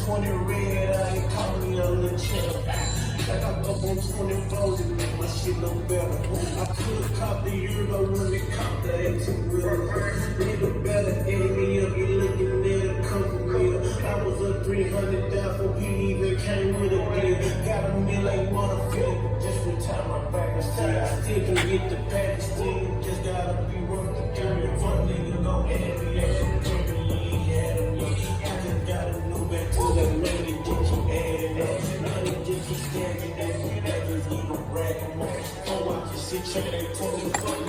20 red, I ain't call me a little cheddar. I got up on 20 rows and make my shit no better. I could've caught the Euro when it caught the 18 wheeler. Nigga better aim me up, you looking at a couple real. I was up 300,000 for he even came with a deal. Got a meal like motherfucker, just retire my back and stay. I still can get the package, still just gotta be worth the dirty. One nigga gon' add me up, you ain't had him yet. I just gotta know back to that money, get you adding up. Money just keep stacking that, that just even bragging more. Don't watch your shit, check that 20.